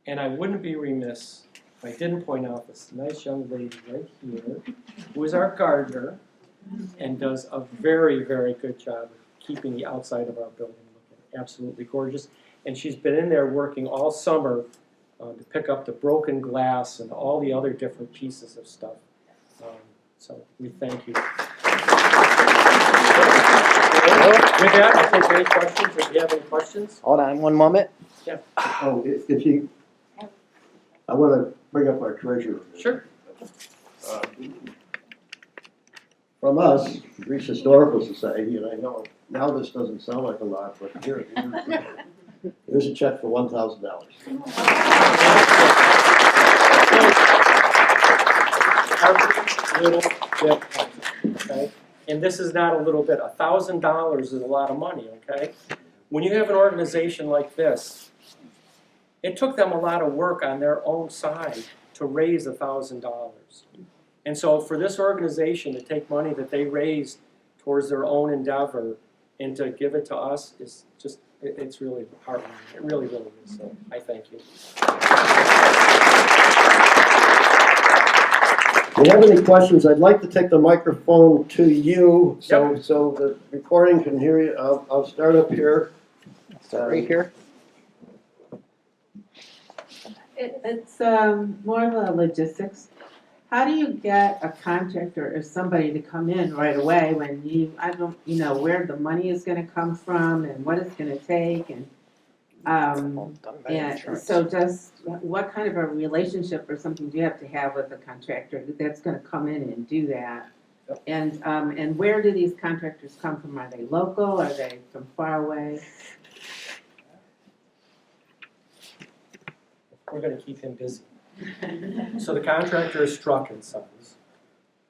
And I wouldn't be remiss if I didn't point out this nice young lady right here, who is our gardener and does a very, very good job of keeping the outside of our building looking absolutely gorgeous. And she's been in there working all summer to pick up the broken glass and all the other different pieces of stuff. So we thank you. With that, I'll take any questions. If you have any questions. Hold on one moment. Yeah. Oh, if you, I want to bring up our treasurer. Sure. From us, Greece Historical Society, and I know now this doesn't sound like a lot, but here's a check for $1,000. Every little bit, okay? And this is not a little bit. $1,000 is a lot of money, okay? When you have an organization like this, it took them a lot of work on their own side to raise $1,000. And so for this organization to take money that they raised towards their own endeavor and to give it to us is just, it's really heartwarming. It really, really is. So I thank you. If you have any questions, I'd like to take the microphone to you so Yep. so the recording can hear you. I'll start up here. Start right here. It's more of a logistics. How do you get a contractor or somebody to come in right away when I don't where the money is going to come from and what it's going to take and so just what kind of a relationship or something do you have to have with a contractor that's going to come in and do that? Yep. And where do these contractors come from? Are they local? Are they from far away? We're going to keep him busy. So the contractor is Struck & Sons.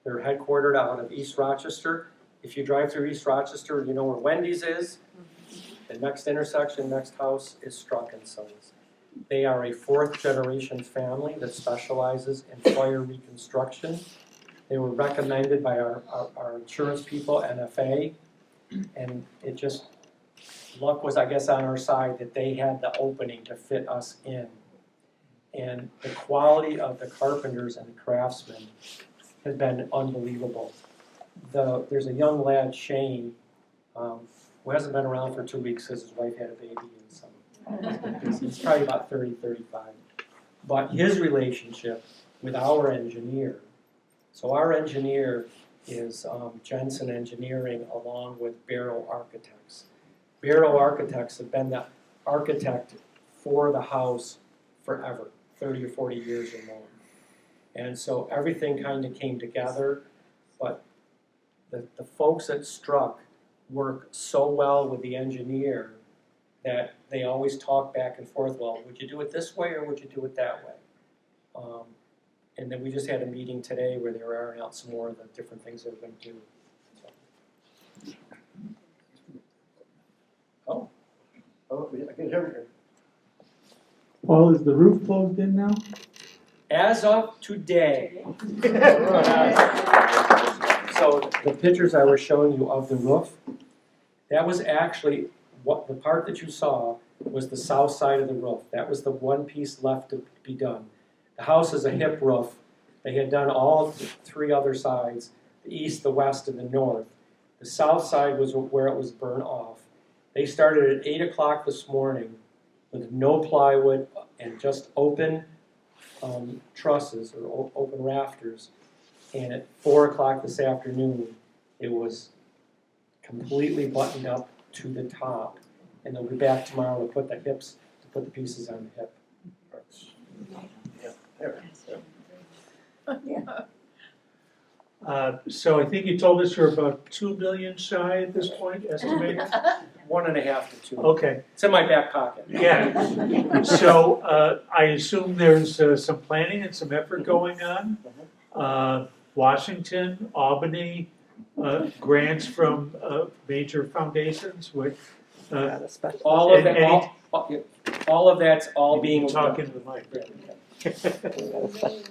They're headquartered out of East Rochester. If you drive through East Rochester, you know where Wendy's is. The next intersection, next house is Struck & Sons. They are a fourth-generation family that specializes in fire reconstruction. They were recommended by our insurance people, NFA, and it just, luck was, I guess, on our side that they had the opening to fit us in. And the quality of the carpenters and the craftsmen has been unbelievable. There's a young lad, Shane, who hasn't been around for 2 weeks because his wife had a baby and he's probably about 30, 35. But his relationship with our engineer, so our engineer is Jensen Engineering along with Barrow Architects. Barrow Architects have been the architect for the house forever, 30 or 40 years or more. And so everything kind of came together, but the folks at Struck work so well with the engineer that they always talk back and forth, well, would you do it this way or would you do it that way? And then we just had a meeting today where they were ironing out some more of the different things they were going to do. So. Oh. Oh, I can hear Paul, is the roof closed in now? As of today. So the pictures I was showing you of the roof, that was actually what the part that you saw was the south side of the roof. That was the one piece left to be done. The house is a hip roof. They had done all 3 other sides, the east, the west, and the north. The south side was where it was burnt off. They started at 8 o'clock this morning with no plywood and just open trusses or open rafters. And at 4 o'clock this afternoon, it was completely buttoned up to the top. And they'll be back tomorrow to put the pieces on the hip. So I think you told us you're about 2 million shy at this point, estimated? 1.5 to 2. Okay, It's in my back pocket. yeah. So I assume there's some planning and some effort going on. Washington, Albany, grants from major foundations with. All of And that, all of that's all being talking to the mic.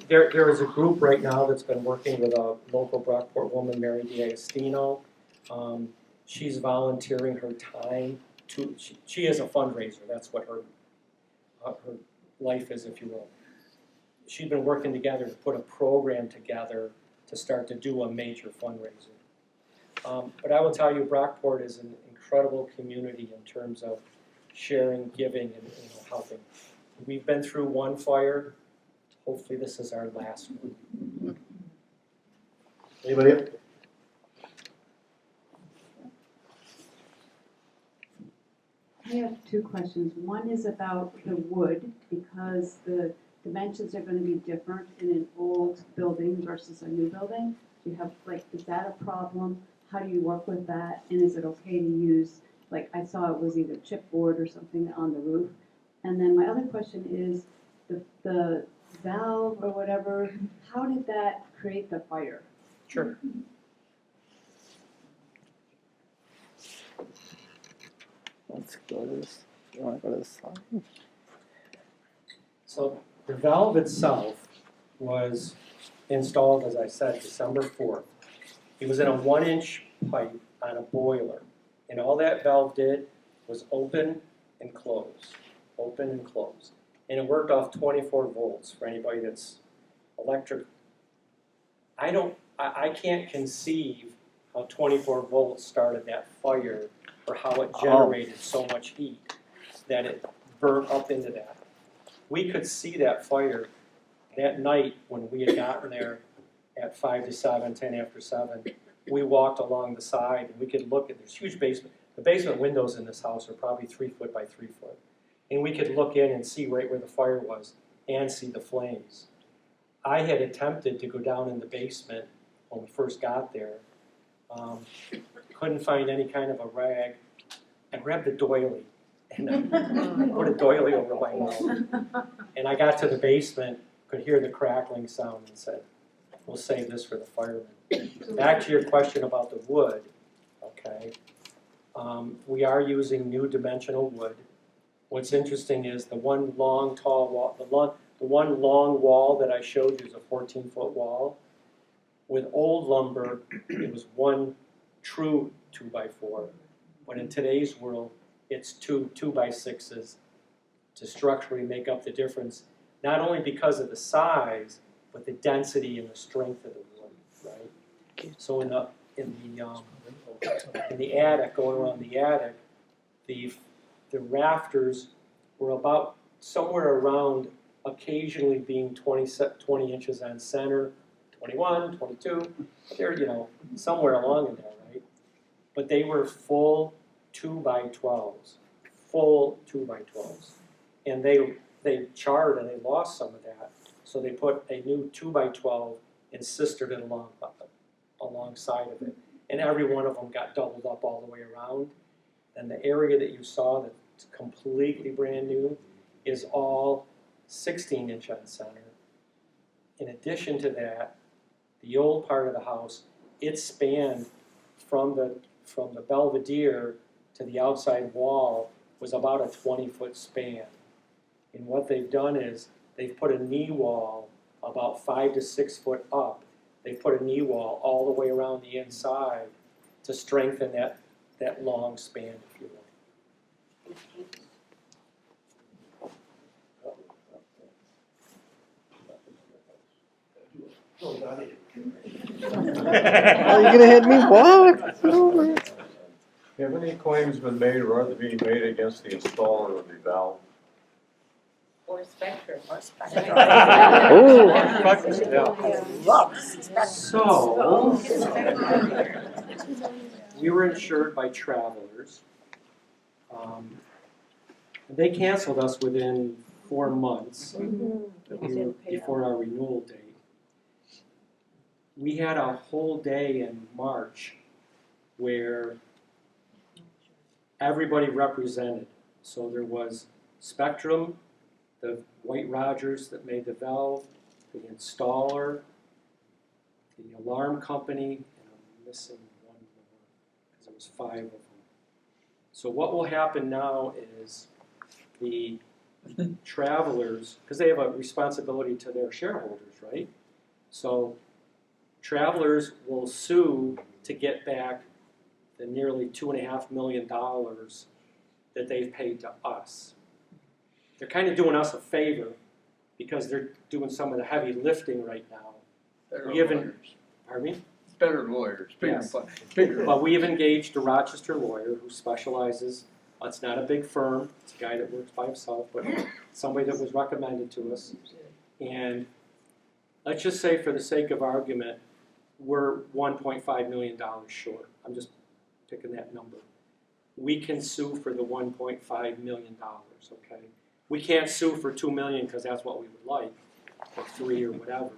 There is a group right now that's been working with a local Brockport woman, Mary D'Agostino. She's volunteering her time to. She is a fundraiser. That's what her life is, if you will. She's been working together to put a program together to start to do a major fundraiser. But I will tell you, Brockport is an incredible community in terms of sharing, giving, and helping. We've been through one fire. Hopefully this is our last one. Anybody else? I have 2 questions. One is about the wood, because the dimensions are going to be different in an old building versus a new building. Do you have, is that a problem? How do you work with that? And is it okay to use, I saw it was either chipboard or something on the roof. And then my other question is, the valve or whatever, how did that create the fire? Sure. Let's go to this. You want to go to this slide? So the valve itself was installed, as I said, December 4th. It was in a 1-inch pipe on a boiler. And all that valve did was open and close, open and close. And it worked off 24 volts for anybody that's electric. I can't conceive how 24 volts started that fire or how it generated so much heat that it burnt up into that. We could see that fire that night when we had gotten there at 5 to 7, 10 after 7. We walked along the side and we could look at this huge basement. The basement windows in this house are probably 3 foot by 3 foot. And we could look in and see right where the fire was and see the flames. I had attempted to go down in the basement when we first got there. Couldn't find any kind of a rag. I grabbed a doily and put a doily over my mouth. And I got to the basement, could hear the crackling sound and said, we'll save this for the firemen. Back to your question about the wood, okay. We are using new dimensional wood. What's interesting is the one long, tall wall, the one long wall that I showed you is a 14-foot wall. With old lumber, it was one true 2x4. But in today's world, it's two 2x6s to structurally make up the difference, not only because of the size, but the density and the strength of the wood, right? So in the attic, going around the attic, the rafters were about somewhere around occasionally being 20 inches on center, 21, 22, they're, somewhere along in there, right? But they were full 2x12s, full 2x12s. And they charred and they lost some of that. So they put a new 2x12 and sistered it alongside of it. And every one of them got doubled up all the way around. And the area that you saw that's completely brand new is all 16-inch on center. In addition to that, the old part of the house, it spanned from the belvedere to the outside wall was about a 20-foot span. And what they've done is they've put a knee wall about 5 to 6 foot up. They've put a knee wall all the way around the inside to strengthen that long span, if you will. Are you gonna hit me? What? Have any claims been made or are they being made against the installer of the valve? Or Spectrum. So, we were insured by Travelers. They canceled us within 4 months before our renewal date. We had a whole day in March where everybody represented. So there was Spectrum, the White Rogers that made the valve, the installer, the alarm company, and I'm missing one more because there was 5 of them. So what will happen now is the Travelers, because they have a responsibility to their shareholders, right? So Travelers will sue to get back the nearly $2.5 million that they've paid to us. They're kind of doing us a favor because they're doing some of the heavy lifting right now. Pardon me? Better lawyers. Yes. But we have engaged a Rochester lawyer who specializes, it's not a big firm, it's a guy that works by himself, but somebody that was recommended to us. And let's just say for the sake of argument, we're $1.5 million short. I'm just picking that number. We can sue for the $1.5 million, okay? We can't sue for $2 million because that's what we would like, or 3 or whatever.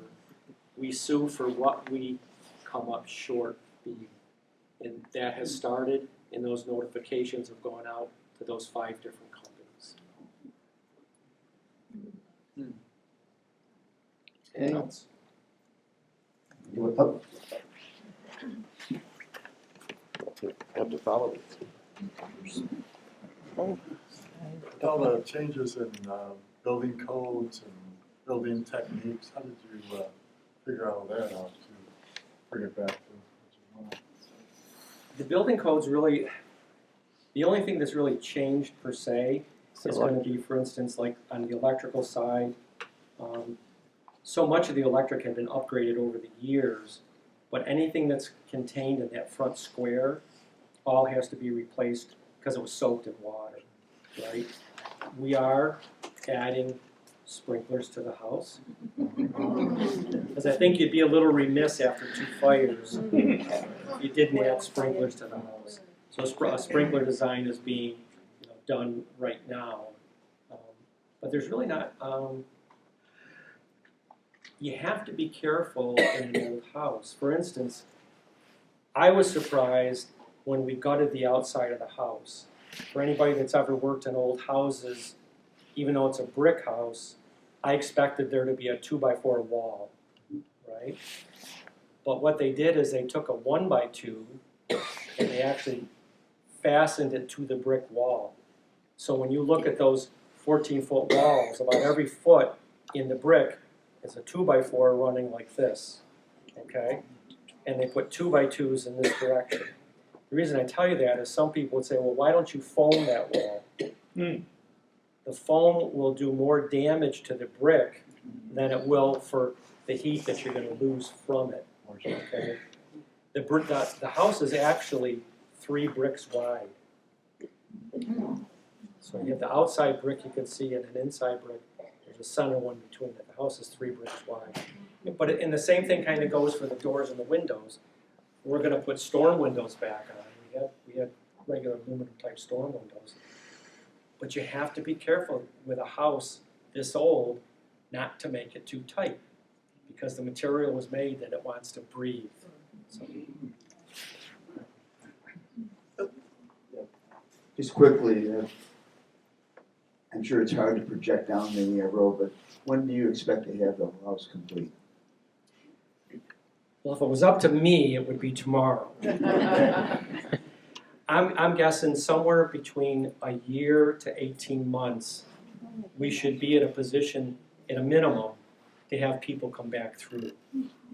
We sue for what we come up short being. And that has started, and those notifications have gone out to those 5 different companies. Anything else? Have to follow it. With all the changes in building codes and building techniques, how did you figure all that out to bring it back to what you want? The building codes really, the only thing that's really changed per se is going to be, for instance, like on the electrical side, so much of the electric had been upgraded over the years, but anything that's contained in that front square all has to be replaced because it was soaked in water, right? We are adding sprinklers to the house. Because I think you'd be a little remiss after 2 fires if you didn't add sprinklers to the house. So a sprinkler design is being done right now. But there's really not, you have to be careful in an old house. For instance, I was surprised when we gutted the outside of the house. For anybody that's ever worked in old houses, even though it's a brick house, I expected there to be a 2x4 wall, right? But what they did is they took a 1x2 and they actually fastened it to the brick wall. So when you look at those 14-foot walls, about every foot in the brick is a 2x4 running like this, okay? and they put 2x2s in this direction. The reason I tell you that is some people would say, well, why don't you foam that wall? The foam will do more damage to the brick than it will for the heat that you're going to lose from it. Okay? The house is actually 3 bricks wide. So you have the outside brick you can see and an inside brick. There's a center one between it. The house is 3 bricks wide. But and the same thing kind of goes for the doors and the windows. We're going to put storm windows back on. We had regular aluminum type storm windows. But you have to be careful with a house this old not to make it too tight, because the material was made that it wants to breathe. So, just quickly, I'm sure it's hard to project down the road, but when do you expect to have the house complete? well, if it was up to me, it would be tomorrow. I'm guessing somewhere between a year to 18 months, we should be in a position, at a minimum, to have people come back through.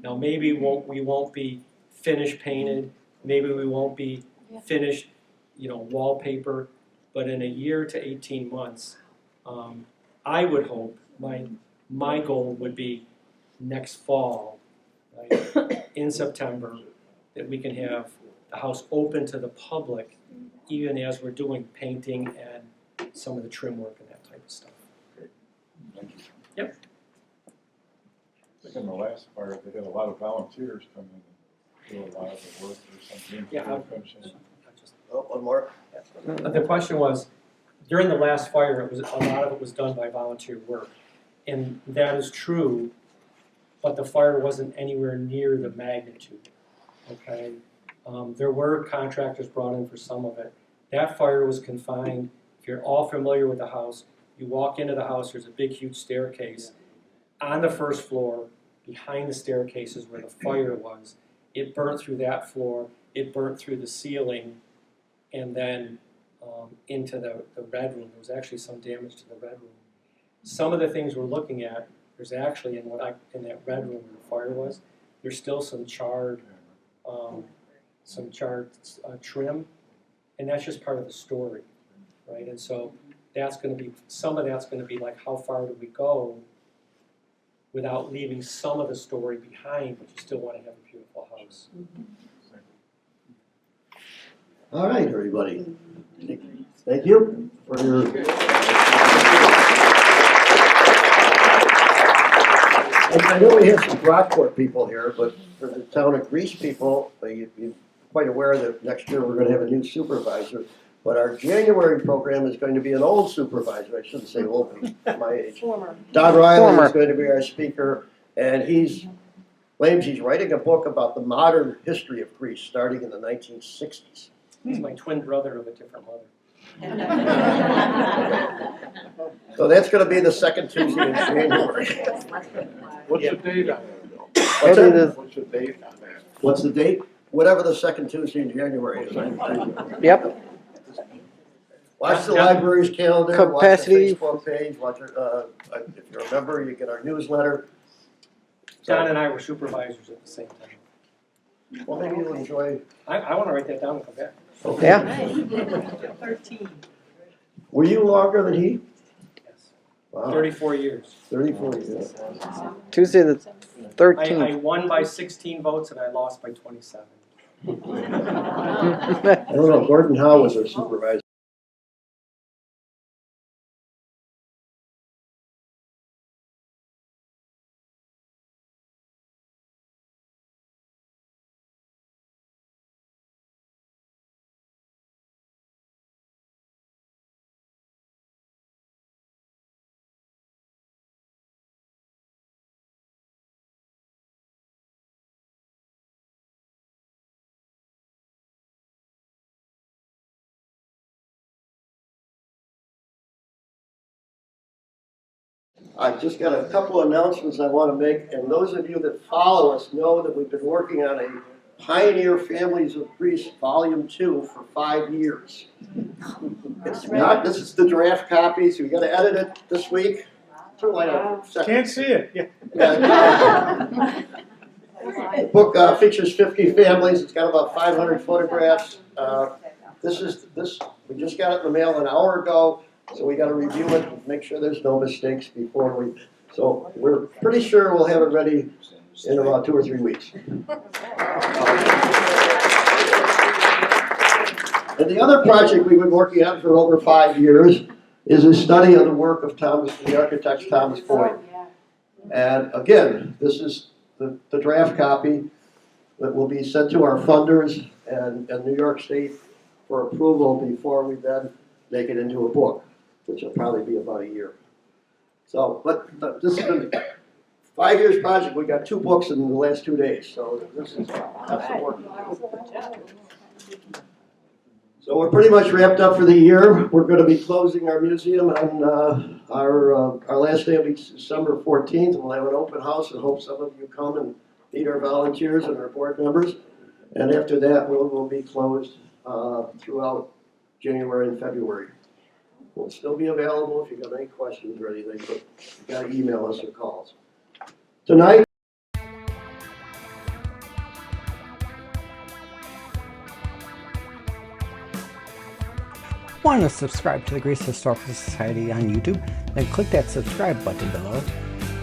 Now, maybe we won't be finished painted, maybe we won't be finished, wallpaper, but in a year to 18 months, I would hope, my goal would be next fall, right, in September, that we can have the house open to the public, even as we're doing painting and some of the trim work and that type of stuff. Thank you. Yep. I think in the last fire, they had a lot of volunteers come in and do a lot of the work or something. Yeah, One more. The question was, during the last fire, a lot of it was done by volunteer work, and that is true, but the fire wasn't anywhere near the magnitude. Okay, there were contractors brought in for some of it. That fire was confined. If you're all familiar with the house, you walk into the house. There's a big, huge staircase on the first floor. Behind the staircase is where the fire was. It burnt through that floor. It burnt through the ceiling, and then into the red room. There was actually some damage to the red room. Some of the things we're looking at, there's actually in that red room where the fire was, there's still some charred trim, and that's just part of the story, right? And so that's going to be, some of that's going to be like, how far do we go without leaving some of the story behind, but you still want to have a beautiful house. All right, everybody. Thank you for your. I know we have some Brockport people here, but for the town of Greece people, you're quite aware that next year we're going to have a new supervisor. But our January program is going to be an old supervisor. I shouldn't say old, but my age. Former. Don Riley is going to be our speaker, and he claims he's writing a book about the modern history of Greece, starting in the 1960s. He's my twin brother of a different mother. So that's going to be the second Tuesday in January. What's the date on that, Bill? What's that? What's the date on that? What's the date? Whatever the second Tuesday in January is. Yep. Watch the library's calendar, Capacity. watch the Facebook page, watch our, if you're a member, you get our newsletter. Don and I were supervisors at the same time. Well, maybe you'll enjoy. I want to write that down and come back. Okay. Yeah. 13. Were you longer than he? Yes. Wow. 34 years. 34 years. Tuesday the 13th. I won by 16 votes and I lost by 27. I don't know, Gordon Howe was our supervisor. I've just got a couple of announcements I want to make, and those of you that follow us know that we've been working on a Pioneer Families of Greece Volume 2 for 5 years. It's not, this is the draft copy, so we got to edit it this week. Can't see it. Yeah. Yeah. The book features 50 families. It's got about 500 photographs. We just got it in the mail an hour ago, so we got to review it and make sure there's no mistakes before we. So we're pretty sure we'll have it ready in about 2 or 3 weeks. And the other project we've been working on for over 5 years is a study of the work of the architect Thomas Boyd. And again, this is the draft copy that will be sent to our funders and New York State for approval before we then make it into a book, which will probably be about a year. So, but this has been a 5 years project. We got 2 books in the last 2 days, so this is that's the work. So we're pretty much wrapped up for the year. We're going to be closing our museum on our last day will be December 14th. We'll have an open house and hope some of you come and meet our volunteers and our board members. And after that, we'll be closed throughout January and February. We'll still be available if you got any questions or anything, but you got to email us or call us. Tonight. Want to subscribe to the Greece Historical Society on YouTube? Then click that subscribe button below.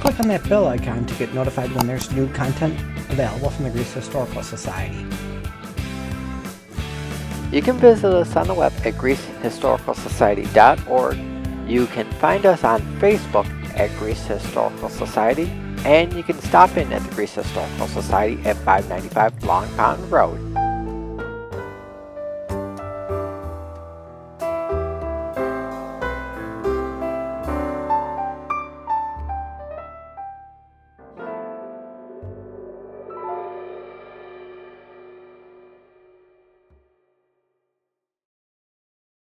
Click on that bell icon to get notified when there's new content available from the Greece Historical Society. You can visit us on the web at GreeceHistoricalSociety.org. You can find us on Facebook at Greece Historical Society, and you can stop in at the Greece Historical Society at 595 Long Pond Road.